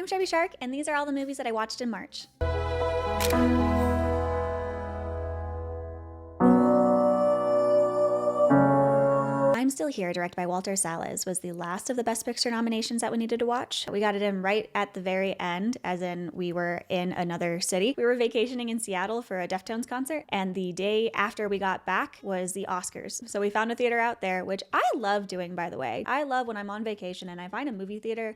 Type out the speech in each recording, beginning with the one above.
I'm Shabby Shark, and these are all the movies that I watched in March. I'm Still Here, directed by Walter Salles, was the last of the Best Picture nominations that we needed to watch. We got it in right at the very end, as in we were in another city. We were vacationing in Seattle for a Deftones concert, and the day after we got back was the Oscars. So we found a theater out there, which I love doing, by the way. I love when I'm on vacation and I find a movie theater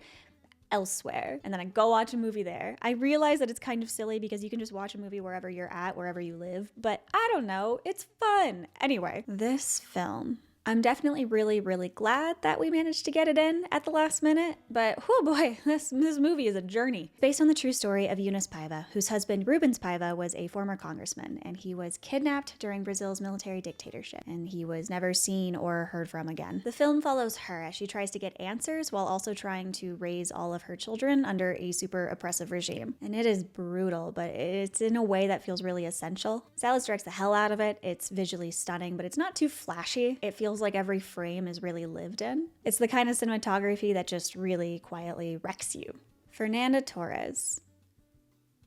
elsewhere and then I go watch a movie there. I realize that it's kind of silly because you can just watch a movie wherever you're at, wherever you live, but I don't know, it's fun. Anyway, this film, I'm definitely really glad that we managed to get it in at the last minute, but oh boy, this movie is a journey. Based on the true story of Eunice Paiva, whose husband Rubens Paiva was a former congressman, and he was kidnapped during Brazil's military dictatorship, and he was never seen or heard from again. The film follows her as she tries to get answers while also trying to raise all of her children under a super oppressive regime. And it is brutal, but it's in a way that feels really essential. Salles directs the hell out of it. It's visually stunning, but it's not too flashy. It feels like every frame is really lived in. It's the kind of cinematography that just really quietly wrecks you. Fernanda Torres.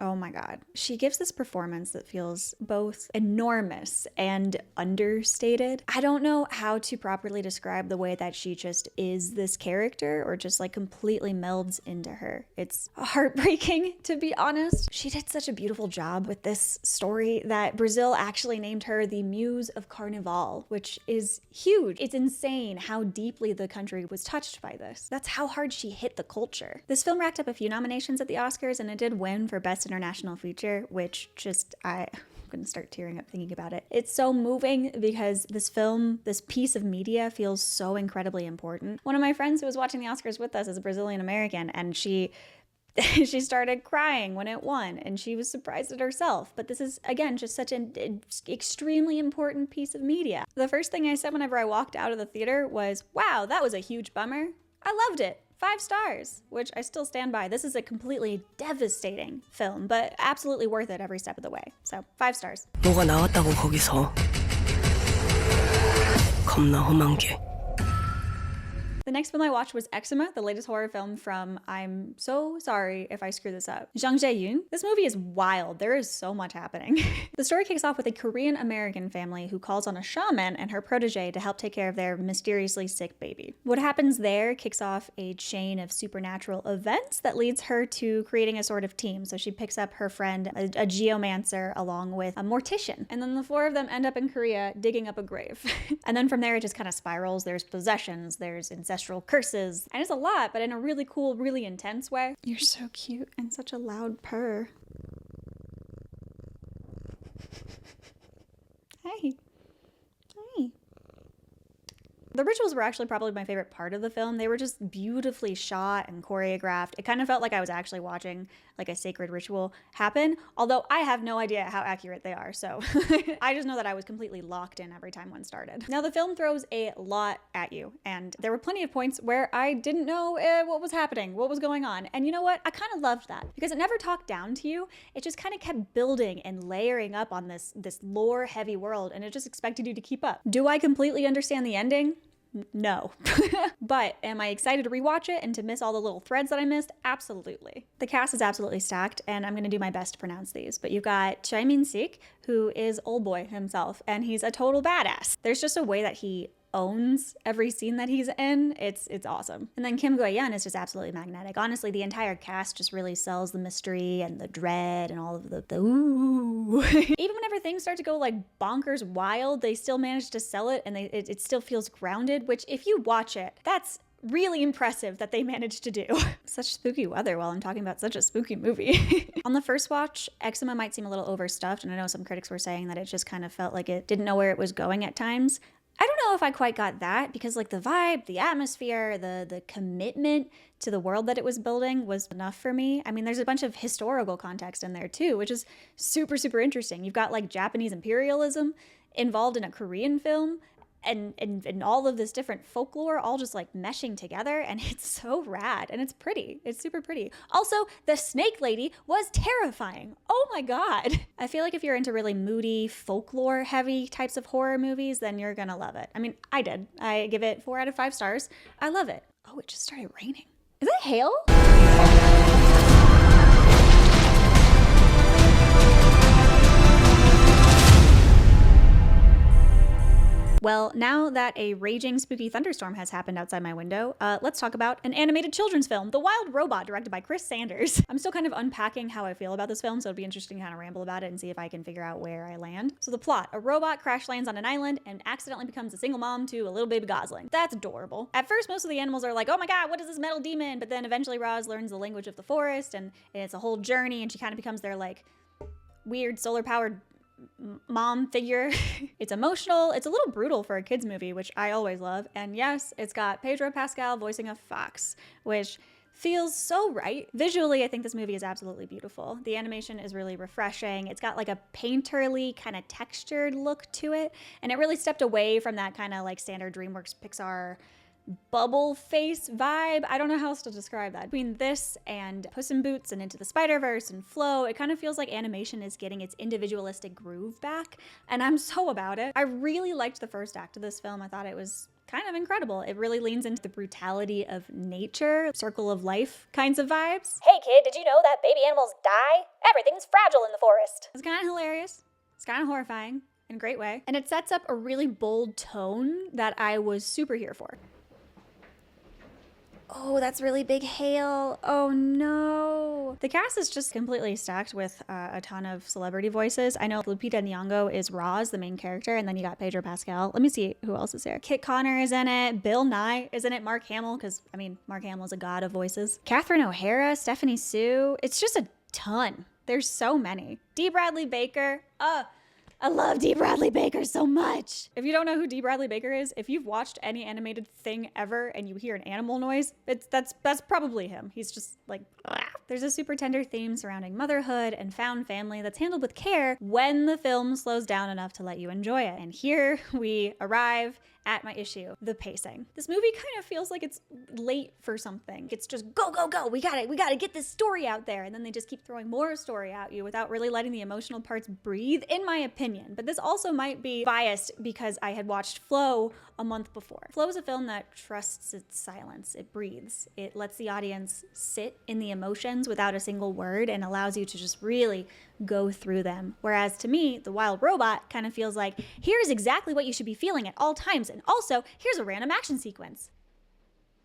Oh my God. She gives this performance that feels both enormous and understated. I don't know how to properly describe the way that she just is this character or just like completely melds into her. It's heartbreaking, to be honest. She did such a beautiful job with this story that Brazil actually named her the Muse of Carnival, which is huge. It's insane how deeply the country was touched by this. That's how hard she hit the culture. This film racked up a few nominations at the Oscars, and it did win for Best International Feature, which just, I'm gonna start tearing up thinking about it. It's so moving because this film, this piece of media feels so incredibly important. One of my friends who was watching the Oscars with us is a Brazilian American, and she started crying when it won, and she was surprised at herself. But this is, again, just such an extremely important piece of media. The first thing I said whenever I walked out of the theater was, wow, that was a huge bummer. I loved it. 5 stars, which I still stand by. This is a completely devastating film, but absolutely worth it every step of the way. So 5 stars. 너가 나왔다고 거기서 겁나 험한 게. The next film I watched was Exhuma, the latest horror film from, I'm so sorry if I screw this up, Jang Jae-yoon. This movie is wild. There is so much happening. The story kicks off with a Korean-American family who calls on a shaman and her protege to help take care of their mysteriously sick baby. What happens there kicks off a chain of supernatural events that leads her to creating a sort of team. So she picks up her friend, a geomancer, along with a mortician. And then the 4 of them end up in Korea digging up a grave. And then from there it just kind of spirals. There's possessions, there's ancestral curses, and it's a lot, but in a really cool, really intense way. You're so cute and such a loud purr. Hey. Hey. The rituals were actually probably my favorite part of the film. They were just beautifully shot and choreographed. It kind of felt like I was actually watching like a sacred ritual happen, although I have no idea how accurate they are, so I just know that I was completely locked in every time one started. Now, the film throws a lot at you, and there were plenty of points where I didn't know what was happening, what was going on, and you know what? I kind of loved that, because it never talked down to you. It just kind of kept building and layering up on this lore-heavy world, and it just expected you to keep up. Do I completely understand the ending? No. But am I excited to rewatch it and to miss all the little threads that I missed? Absolutely. The cast is absolutely stacked, and I'm going to do my best to pronounce these. But you've got Choi Min-sik, who is old boy himself, and he's a total badass. There's just a way that he owns every scene that he's in. It's awesome. And then Kim Go-yeon is just absolutely magnetic. Honestly, the entire cast just really sells the mystery and the dread and all of the ooh. Even whenever things start to go like bonkers wild, they still manage to sell it, and it still feels grounded, which if you watch it, that's really impressive that they managed to do. Such spooky weather while I'm talking about such a spooky movie. On the first watch, Exhuma might seem a little overstuffed, and I know some critics were saying that it just kind of felt like it didn't know where it was going at times. I don't know if I quite got that, because like the vibe, the atmosphere, the commitment to the world that it was building was enough for me. I mean, there's a bunch of historical context in there too, which is super interesting. You've got like Japanese imperialism involved in a Korean film, and all of this different folklore all just like meshing together, and it's so rad, and it's pretty. It's super pretty. Also, the snake lady was terrifying. Oh my God. I feel like if you're into really moody, folklore heavy types of horror movies, then you're gonna love it. I mean, I did. I give it 4 out of 5 stars. I love it. Oh, it just started raining. Is that hail? now that a raging spooky thunderstorm has happened outside my window, let's talk about an animated children's film, The Wild Robot, directed by Chris Sanders. I'm still kind of unpacking how I feel about this film, so it'd be interesting to kind of ramble about it and see if I can figure out where I land. So the plot, a robot crash lands on an island and accidentally becomes a single mom to a little baby gosling. That's adorable. At first, most of the animals are like, oh my god, what is this metal demon? But then eventually Roz learns the language of the forest, and it's a whole journey, and she kind of becomes their like weird solar-powered mom figure. It's emotional. It's a little brutal for a kids movie, which I always love. And yes, it's got Pedro Pascal voicing a fox, which feels so right. Visually, I think this movie is absolutely beautiful. The animation is really refreshing. It's got like a painterly kind of textured look to it. And it really stepped away from that kind of like standard DreamWorks Pixar bubble face vibe. I don't know how else to describe that. Between this and Puss in Boots and Into the Spider-Verse and Flow, it kind of feels like animation is getting its individualistic groove back, and I'm so about it. I really liked the first act of this film. I thought it was kind of incredible. It really leans into the brutality of nature, circle of life kinds of vibes. Hey kid, did you know that baby animals die? Everything's fragile in the forest. It's kind of hilarious. It's kind of horrifying in a great way. And it sets up a really bold tone that I was super here for. Oh, that's really big hail. Oh no. The cast is just completely stacked with a ton of celebrity voices. I know Lupita Nyong'o is Roz, the main character, and then you got Pedro Pascal. Let me see who else is there. Kit Connor is in it. Bill Nye is in it. Mark Hamill, because I mean, Mark Hamill is a god of voices. Catherine O'Hara, Stephanie Sue. It's just a ton. There's so many. D. Bradley Baker. I love D. Bradley Baker so much. If you don't know who D. Bradley Baker is, if you've watched any animated thing ever and you hear an animal noise, that's probably him. He's just like, ah. There's a super tender theme surrounding motherhood and found family that's handled with care when the film slows down enough to let you enjoy it. And here we arrive at my issue, the pacing. This movie kind of feels like it's late for something. It's just go, go, go. We gotta get this story out there. And then they just keep throwing more story at you without really letting the emotional parts breathe, in my opinion. But this also might be biased because I had watched Flow a month before. Flow is a film that trusts its silence. It breathes. It lets the audience sit in the emotions without a single word and allows you to just really go through them. Whereas to me, The Wild Robot kind of feels like, here's exactly what you should be feeling at all times. And also, here's a random action sequence.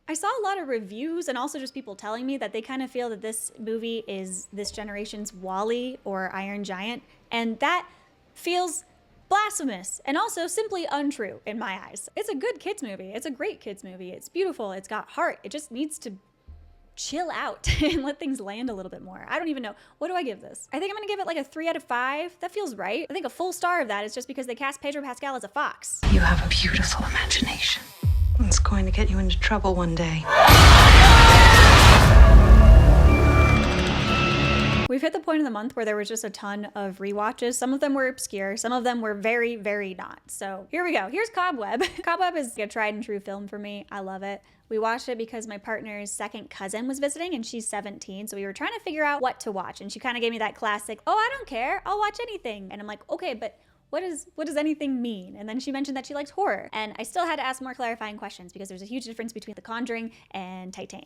I saw a lot of reviews and also just people telling me that they kind of feel that this movie is this generation's WALL-E or Iron Giant. And that feels blasphemous and also simply untrue in my eyes. It's a good kids movie. It's a great kids movie. It's beautiful. It's got heart. It just needs to chill out and let things land a little bit more. I don't even know. What do I give this? I think I'm gonna give it like a 3 out of 5. That feels right. I think a full star of that is just because they cast Pedro Pascal as a fox. You have a beautiful imagination. It's going to get you into trouble one day. We've hit the point of the month where there was just a ton of rewatches. Some of them were obscure. Some of them were very, very not. So here we go. Here's Cobweb. Cobweb is a tried and true film for me. I love it. We watched it because my partner's second cousin was visiting and she's 17. So we were trying to figure out what to watch. And she kind of gave me that classic, oh, I don't care. I'll watch anything. And I'm like, okay, but what does anything mean? And then she mentioned that she likes horror. And I still had to ask more clarifying questions because there's a huge difference between The Conjuring and Titan.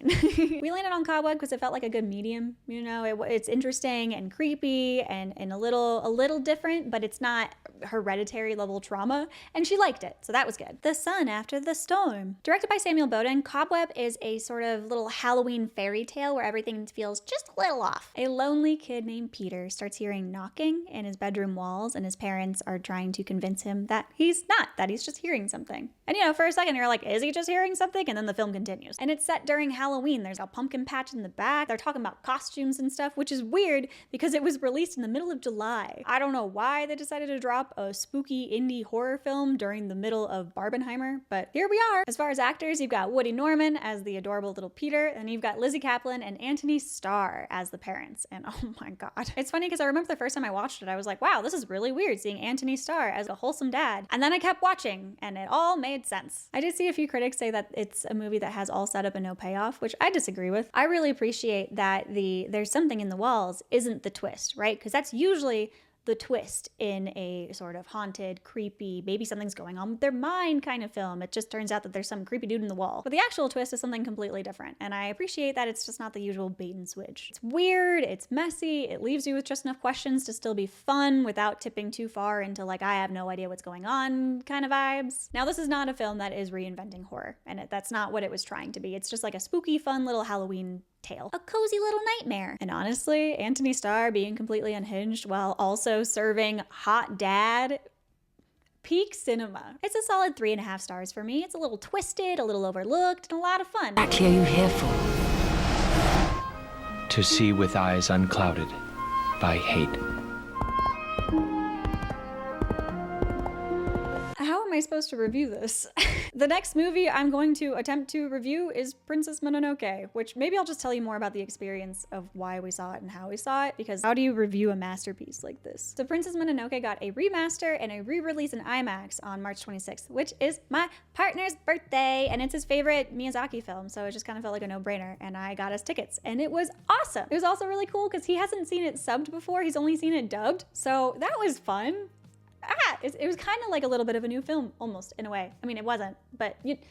We landed on Cobweb because it felt like a good medium. You know, it's interesting and creepy and a little different, but it's not hereditary level trauma. And she liked it, so that was good. The Sun After the Storm. Directed by Samuel Bowden, Cobweb is a sort of little Halloween fairy tale where everything feels just a little off. A lonely kid named Peter starts hearing knocking in his bedroom walls, and his parents are trying to convince him that he's not, that he's just hearing something. And you know, for a second you're like, is he just hearing something? And then the film continues. And it's set during Halloween. There's a pumpkin patch in the back. They're talking about costumes and stuff, which is weird because it was released in the middle of July. I don't know why they decided to drop a spooky indie horror film during the middle of Barbenheimer, but here we are. As far as actors, you've got Woody Norman as the adorable little Peter, and you've got Lizzie Kaplan and Anthony Starr as the parents. And oh my God. It's funny because I remember the first time I watched it, I was like, wow, this is really weird seeing Anthony Starr as a wholesome dad. And then I kept watching and it all made sense. I did see a few critics say that it's a movie that has all setup and no payoff, which I disagree with. I really appreciate that there's something in the walls isn't the twist, right? Because that's usually the twist in a sort of haunted, creepy, maybe something's going on with their mind kind of film. It just turns out that there's some creepy dude in the wall. But the actual twist is something completely different. And I appreciate that it's just not the usual bait and switch. It's weird, it's messy, it leaves you with just enough questions to still be fun without tipping too far into like, I have no idea what's going on kind of vibes. Now, this is not a film that is reinventing horror, and that's not what it was trying to be. It's just like a spooky, fun little Halloween tale. A cozy little nightmare. And honestly, Anthony Starr being completely unhinged while also serving hot dad, peak cinema. It's a solid 3.5 stars for me. It's a little twisted, a little overlooked, and a lot of fun. Exactly are you here for? To see with eyes unclouded by hate. How am I supposed to review this? The next movie I'm going to attempt to review is Princess Mononoke, which maybe I'll just tell you more about the experience of why we saw it and how we saw it, because how do you review a masterpiece like this? So Princess Mononoke got a remaster and a re-release in IMAX on March 26th, which is my partner's birthday, and it's his favorite Miyazaki film, so it just kind of felt like a no-brainer, and I got us tickets, and it was awesome. It was also really cool because he hasn't seen it subbed before, he's only seen it dubbed, so that was fun. It was kind of like a little bit of a new film, almost, in a way. I mean, it wasn't, but it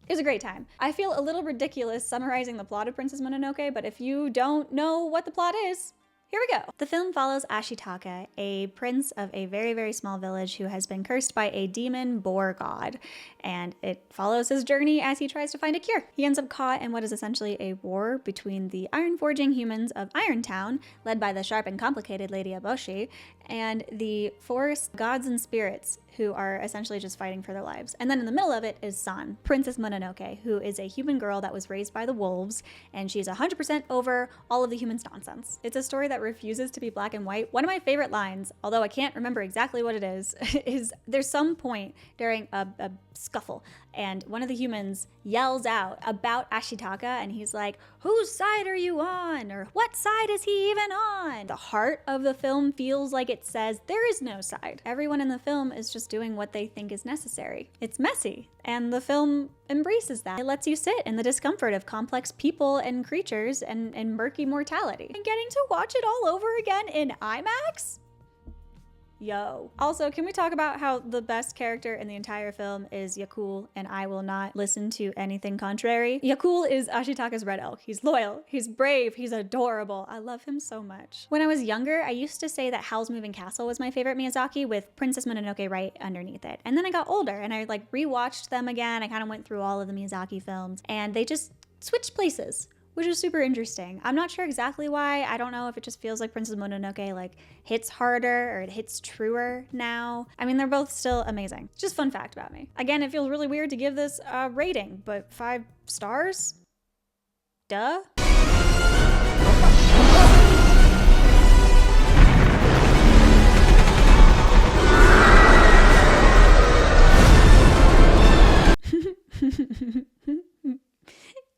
was a great time. I feel a little ridiculous summarizing the plot of Princess Mononoke, but if you don't know what the plot is, here we go. The film follows Ashitaka, a prince of a very, very small village who has been cursed by a demon boar god, and it follows his journey as he tries to find a cure. He ends up caught in what is essentially a war between the iron-forging humans of Irontown, led by the sharp and complicated Lady Eboshi, and the forest gods and spirits, who are essentially just fighting for their lives. And then in the middle of it is San, Princess Mononoke, who is a human girl that was raised by the wolves, and she's 100% over all of the humans' nonsense. It's a story that refuses to be black and white. One of my favorite lines, although I can't remember exactly what it is there's some point during a scuffle, and one of the humans yells out about Ashitaka, and he's like, whose side are you on? Or what side is he even on? The heart of the film feels like it says there is no side. Everyone in the film is just doing what they think is necessary. It's messy, and the film embraces that. It lets you sit in the discomfort of complex people and creatures and murky mortality. And getting to watch it all over again in IMAX? Yo. Also, can we talk about how the best character in the entire film is Yakul, and I will not listen to anything contrary. Yakul is Ashitaka's red elk. He's loyal, he's brave, he's adorable. I love him so much. When I was younger, I used to say that Howl's Moving Castle was my favorite Miyazaki, with Princess Mononoke right underneath it. And then I got older and I like rewatched them again. I kind of went through all of the Miyazaki films, and they just switched places, which is super interesting. I'm not sure exactly why. I don't know if it just feels like Princess Mononoke like hits harder or it hits truer now. I mean, they're both still amazing. Just fun fact about me. Again, it feels really weird to give this a rating, but 5 stars? Duh.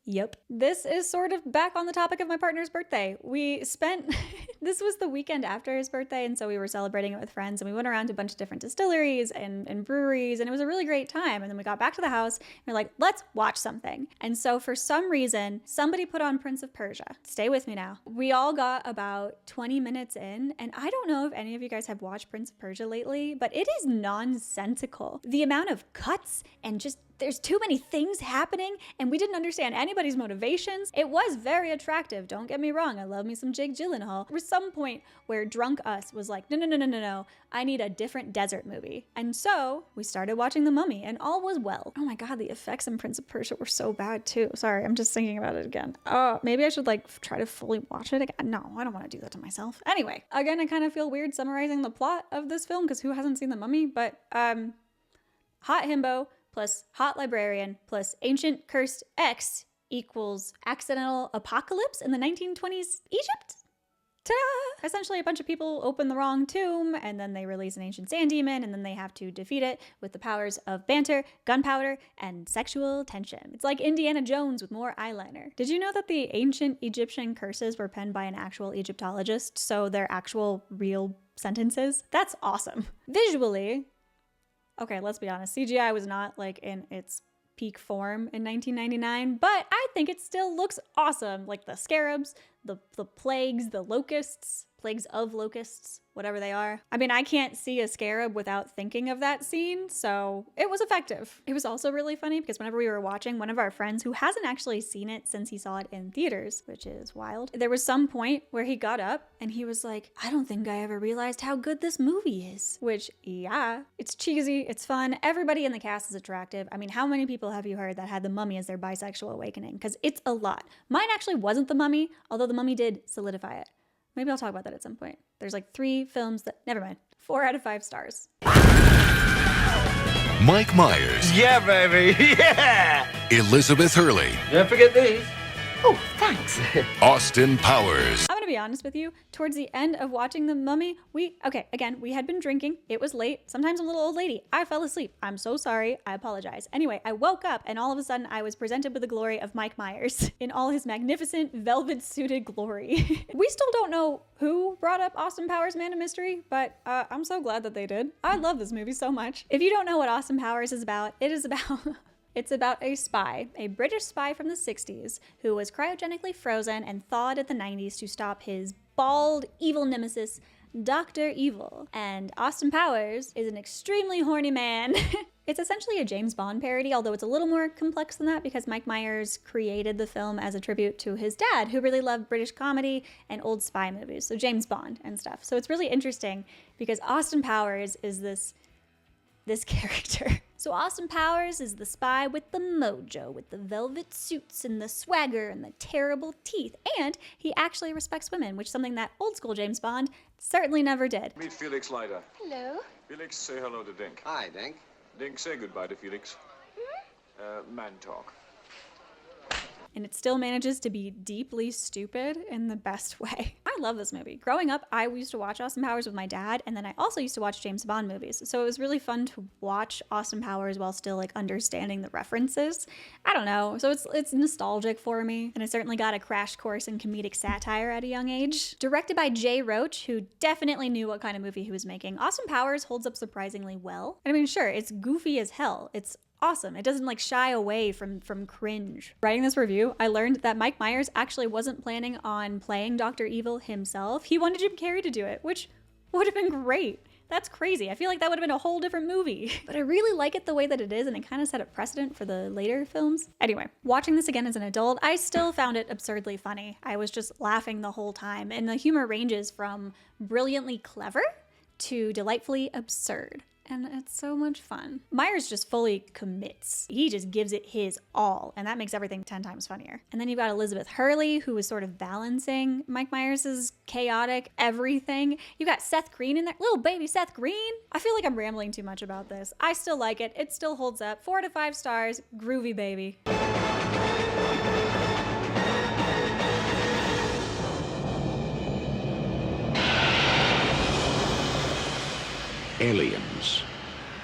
Yep. This is sort of back on the topic of my partner's birthday. We spent, this was the weekend after his birthday, and so we were celebrating it with friends, and we went around to a bunch of different distilleries and breweries, and it was a really great time. And then we got back to the house, and we're like, let's watch something. And so for some reason, somebody put on Prince of Persia. Stay with me now. We all got about 20 minutes in, and I don't know if any of you guys have watched Prince of Persia lately, but it is nonsensical. The amount of cuts and just there's too many things happening, and we didn't understand anybody's motivations. It was very attractive, don't get me wrong. I love me some Jake Gyllenhaal. There was some point where drunk us was like, no, I need a different desert movie. And so we started watching The Mummy, and all was well. Oh my God, the effects in Prince of Persia were so bad too. Sorry, I'm just thinking about it again. Maybe I should like try to fully watch it again. No, I don't want to do that to myself. Anyway, again, I kind of feel weird summarizing the plot of this film because who hasn't seen The Mummy? But hot himbo plus hot librarian plus ancient cursed X equals accidental apocalypse in the 1920s Egypt? Ta-da! Essentially, a bunch of people open the wrong tomb, and then they release an ancient sand demon, and then they have to defeat it with the powers of banter, gunpowder, and sexual tension. It's like Indiana Jones with more eyeliner. Did you know that the ancient Egyptian curses were penned by an actual Egyptologist, so they're actual real sentences? That's awesome. Visually, okay, let's be honest, CGI was not like in its peak form in 1999, but I think it still looks awesome. Like the scarabs, the plagues, the locusts, plagues of locusts, whatever they are. I mean, I can't see a scarab without thinking of that scene, so it was effective. It was also really funny because whenever we were watching, one of our friends who hasn't actually seen it since he saw it in theaters, which is wild, there was some point where he got up and he was like, I don't think I ever realized how good this movie is. Which, yeah, it's cheesy, it's fun, everybody in the cast is attractive. I mean, how many people have you heard that had The Mummy as their bisexual awakening? Because it's a lot. Mine actually wasn't The Mummy, although The Mummy did solidify it. Maybe I'll talk about that at some point. There's like 3 films that, never mind, 4 out of 5 stars. Mike Myers. Yeah, baby, yeah! Elizabeth Hurley. Don't forget these. Oh, thanks. Austin Powers. I'm gonna be honest with you, towards the end of watching The Mummy, we had been drinking, it was late, sometimes I'm a little old lady, I fell asleep, I'm so sorry, I apologize. Anyway, I woke up and all of a sudden I was presented with the glory of Mike Myers in all his magnificent velvet-suited glory. We still don't know who brought up Austin Powers Man of Mystery, but I'm so glad that they did. I love this movie so much. If you don't know what Austin Powers is about, it is about... It's about a spy, a British spy from the 60s, who was cryogenically frozen and thawed in the 90s to stop his bald, evil nemesis, Dr. Evil. And Austin Powers is an extremely horny man. It's essentially a James Bond parody, although it's a little more complex than that because Mike Myers created the film as a tribute to his dad, who really loved British comedy and old spy movies, so James Bond and stuff. So it's really interesting because Austin Powers is this character. So Austin Powers is the spy with the mojo, with the velvet suits and the swagger and the terrible teeth. And he actually respects women, which is something that old school James Bond certainly never did. Meet Felix Leiter. Hello. Felix, say hello to Dink. Hi, Dink. Dink, say goodbye to Felix. Man talk. And it still manages to be deeply stupid in the best way. I love this movie. Growing up, I used to watch Austin Powers with my dad, and then I also used to watch James Bond movies. So it was really fun to watch Austin Powers while still like understanding the references. I don't know. So it's nostalgic for me, and I certainly got a crash course in comedic satire at a young age. Directed by Jay Roach, who definitely knew what kind of movie he was making. Austin Powers holds up surprisingly well. I mean, sure, it's goofy as hell. It's awesome. It doesn't like shy away from cringe. Writing this review, I learned that Mike Myers actually wasn't planning on playing Dr. Evil himself. He wanted Jim Carrey to do it, which would have been great. That's crazy. I feel like that would have been a whole different movie. But I really like it the way that it is, and it kind of set a precedent for the later films. Anyway, watching this again as an adult, I still found it absurdly funny. I was just laughing the whole time, and the humor ranges from brilliantly clever to delightfully absurd. And it's so much fun. Myers just fully commits. He just gives it his all, and that makes everything 10 times funnier. And then you've got Elizabeth Hurley, who is sort of balancing Mike Myers' chaotic everything. You got Seth Green in there. Little baby Seth Green. I feel like I'm rambling too much about this. I still like it. It still holds up. 4 out of 5 stars. Groovy baby. Aliens.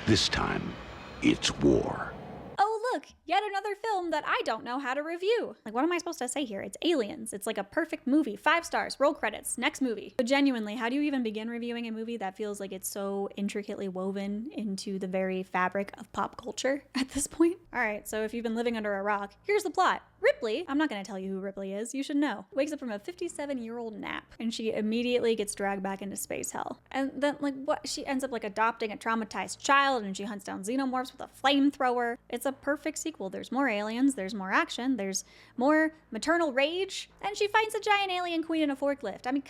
This time, it's war. Oh, look, yet another film that I don't know how to review. Like, what am I supposed to say here? It's Aliens. It's like a perfect movie. 5 stars, roll credits, next movie. But genuinely, how do you even begin reviewing a movie that feels like it's so intricately woven into the very fabric of pop culture at this point? All right, so if you've been living under a rock, here's the plot. Ripley, I'm not going to tell you who Ripley is, you should know, wakes up from a 57-year-old nap, and she immediately gets dragged back into space hell. And then, like, what? She ends up, like, adopting a traumatized child, and she hunts down xenomorphs with a flamethrower. It's a perfect sequel. There's more aliens, there's more action, there's more maternal rage, and she fights a giant alien queen in a forklift. I mean,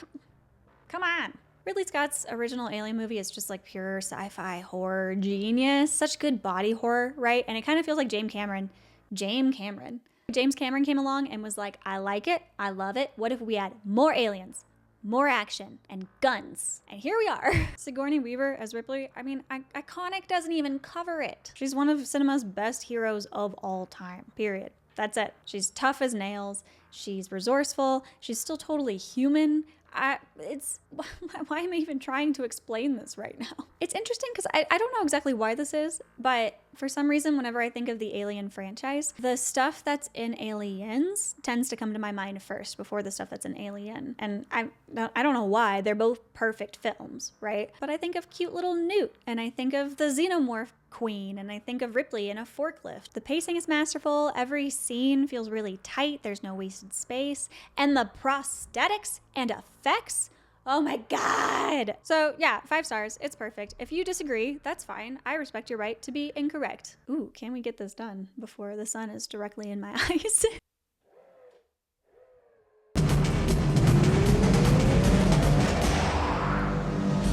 come on. Ridley Scott's original Alien movie is just like pure sci-fi horror genius. Such good body horror, right? And it kind of feels like James Cameron came along and was like, I like it, I love it. What if we add more aliens, more action, and guns? And here we are. Sigourney Weaver as Ripley, I mean, iconic doesn't even cover it. She's one of cinema's best heroes of all time, period. That's it. She's tough as nails. She's resourceful. She's still totally human. Why am I even trying to explain this right now? It's interesting because I don't know exactly why this is, but for some reason, whenever I think of the Alien franchise, the stuff that's in Aliens tends to come to my mind first before the stuff that's in Alien. And I don't know why. They're both perfect films, right? But I think of cute little Newt, and I think of the xenomorph queen, and I think of Ripley in a forklift. The pacing is masterful, every scene feels really tight, there's no wasted space, and the prosthetics and effects, oh my God. So yeah, 5 stars, it's perfect. If you disagree, that's fine. I respect your right to be incorrect. Ooh, can we get this done before the sun is directly in my eyes?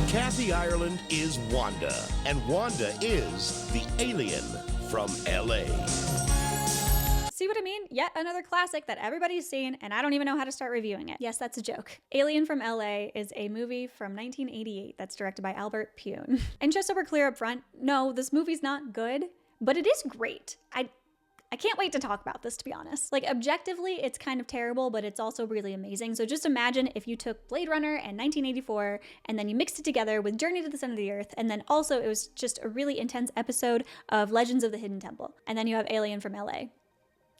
Kathy Ireland is Wanda, and Wanda is the alien from LA. See what I mean? Yet another classic that everybody's seen, and I don't even know how to start reviewing it. Yes, that's a joke. Alien from LA is a movie from 1988 that's directed by Albert Pune. And just so we're clear up front, no, this movie's not good, but it is great. I can't wait to talk about this, to be honest. Like, objectively, it's kind of terrible, but it's also really amazing. So just imagine if you took Blade Runner and 1984, and then you mixed it together with Journey to the Center of the Earth, and then also it was just a really intense episode of Legends of the Hidden Temple. And then you have Alien from LA.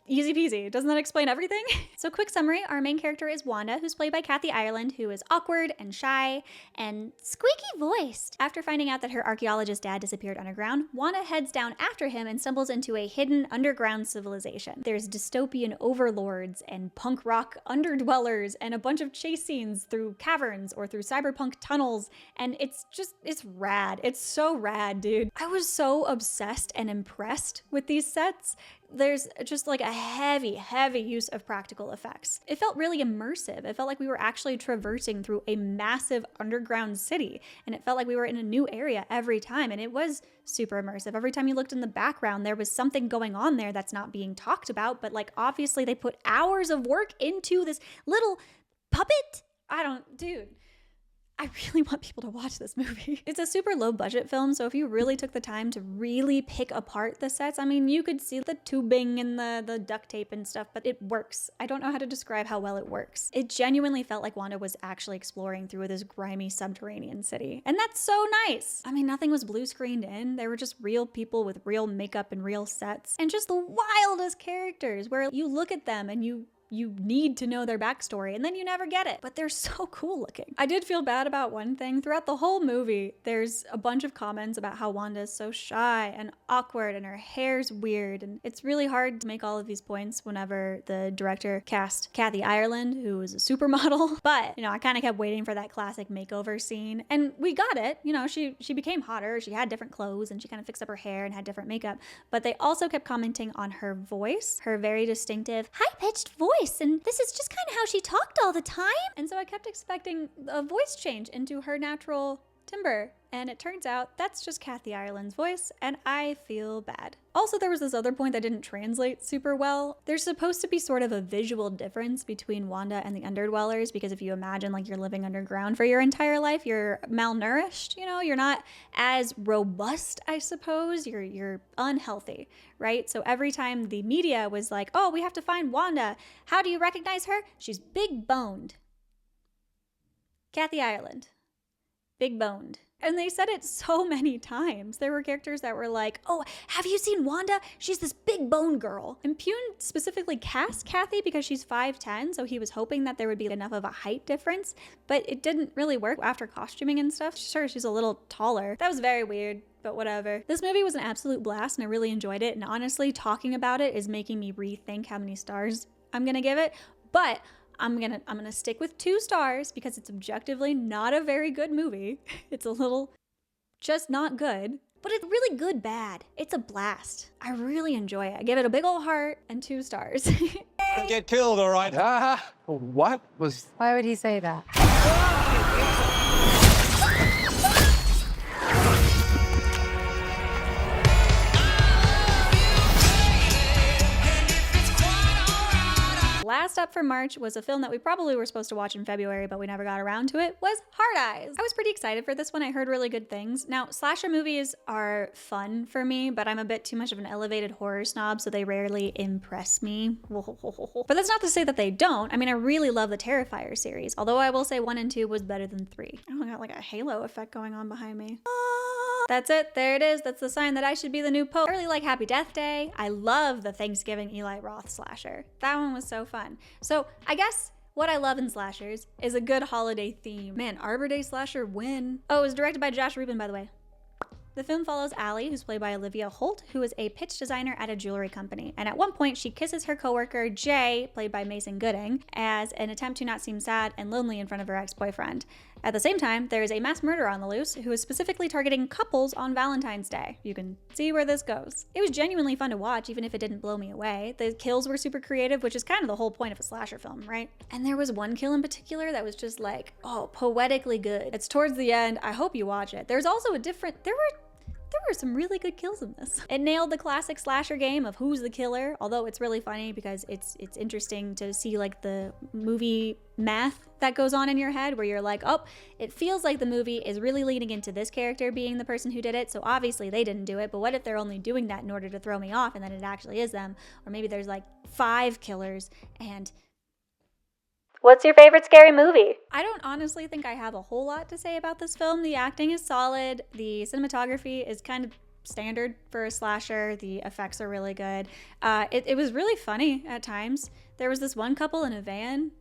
Easy peasy. Doesn't that explain everything? So quick summary, our main character is Wanda, who's played by Kathy Ireland, who is awkward and shy and squeaky voiced. After finding out that her archaeologist dad disappeared underground, Wanda heads down after him and stumbles into a hidden underground civilization. There's dystopian overlords and punk rock underdwellers and a bunch of chase scenes through caverns or through cyberpunk tunnels, and it's rad. It's so rad, dude. I was so obsessed and impressed with these sets. There's just like a heavy use of practical effects. It felt really immersive. It felt like we were actually traversing through a massive underground city, and it felt like we were in a new area every time, and it was super immersive. Every time you looked in the background, there was something going on there that's not being talked about, but like obviously they put hours of work into this little puppet. Dude. I really want people to watch this movie. It's a super low budget film, so if you really took the time to really pick apart the sets, I mean, you could see the tubing and the duct tape and stuff, but it works. I don't know how to describe how well it works. It genuinely felt like Wanda was actually exploring through this grimy subterranean city, and that's so nice. I mean, nothing was blue screened in. They were just real people with real makeup and real sets, and just the wildest characters where you look at them and you need to know their backstory, and then you never get it, but they're so cool looking. I did feel bad about one thing. Throughout the whole movie, there's a bunch of comments about how Wanda is so shy and awkward and her hair's weird, and it's really hard to make all of these points whenever the director cast Kathy Ireland, who is a supermodel. But, I kind of kept waiting for that classic makeover scene, and we got it. She became hotter, she had different clothes, and she kind of fixed up her hair and had different makeup, but they also kept commenting on her voice, her very distinctive, high-pitched voice. And this is just kind of how she talked all the time. And so I kept expecting a voice change into her natural timbre. And it turns out that's just Kathy Ireland's voice, and I feel bad. Also, there was this other point that didn't translate super well. There's supposed to be sort of a visual difference between Wanda and the underdwellers, because if you imagine like you're living underground for your entire life, you're malnourished, you're not as robust, I suppose. You're unhealthy, right? So every time the media was like, oh, we have to find Wanda. How do you recognize her? She's big boned. Kathy Ireland. Big boned. And they said it so many times. There were characters that were like, oh, have you seen Wanda? She's this big bone girl. And Pune specifically cast Kathy because she's 5'10", so he was hoping that there would be enough of a height difference, but it didn't really work after costuming and stuff. Sure, she's a little taller. That was very weird, but whatever. This movie was an absolute blast, and I really enjoyed it, and honestly, talking about it is making me rethink how many stars I'm gonna give it, but I'm gonna stick with 2 stars because it's objectively not a very good movie. It's a little just not good, but it's really good bad. It's a blast. I really enjoy it. I give it a big old heart and 2 stars. Get killed, all right? What was... Why would he say that? Last up for March was a film that we probably were supposed to watch in February, but we never got around to it, was Hard Eyes. I was pretty excited for this one. I heard really good things. Now, slasher movies are fun for me, but I'm a bit too much of an elevated horror snob, so they rarely impress me. But that's not to say that they don't. I mean, I really love the Terrifier series, although I will say 1 and 2 was better than 3. Oh, I got like a halo effect going on behind me. That's it. There it is. That's the sign that I should be the new Pope. I really like Happy Death Day. I love the Thanksgiving Eli Roth slasher. That one was so fun. So I guess what I love in slashers is a good holiday theme. Man, Arbor Day slasher win. Oh, it was directed by Josh Rubin, by the way. The film follows Allie, who's played by Olivia Holt, who is a pitch designer at a jewelry company. And at one point, she kisses her coworker, Jay, played by Mason Gooding, as an attempt to not seem sad and lonely in front of her ex-boyfriend. At the same time, there is a mass murderer on the loose who is specifically targeting couples on Valentine's Day. You can see where this goes. It was genuinely fun to watch, even if it didn't blow me away. The kills were super creative, which is kind of the whole point of a slasher film, right? And there was one kill in particular that was just like, oh, poetically good. It's towards the end. I hope you watch it. There's also there were some really good kills in this. It nailed the classic slasher game of who's the killer, although it's really funny because it's interesting to see like the movie math that goes on in your head where you're like, oh, it feels like the movie is really leading into this character being the person who did it, so obviously they didn't do it, but what if they're only doing that in order to throw me off and then it actually is them? Or maybe there's like 5 killers and... What's your favorite scary movie? I don't honestly think I have a whole lot to say about this film. The acting is solid. The cinematography is kind of standard for a slasher. The effects are really good. It was really funny at times. There was this one couple in a van.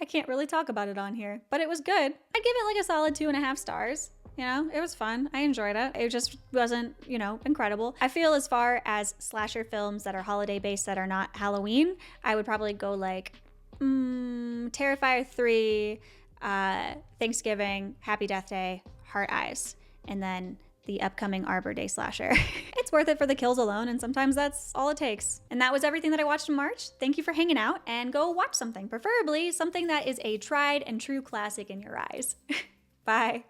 I can't really talk about it on here, but it was good. I'd give it like a solid 2.5 stars. You know, it was fun. I enjoyed it. It just wasn't, incredible. I feel as far as slasher films that are holiday based that are not Halloween, I would probably go like Terrifier 3, Thanksgiving, Happy Death Day, Heart Eyes, and then the upcoming Arbor Day slasher. It's worth it for the kills alone, and sometimes that's all it takes. And that was everything that I watched in March. Thank you for hanging out, and go watch something, preferably something that is a tried and true classic in your eyes. Bye.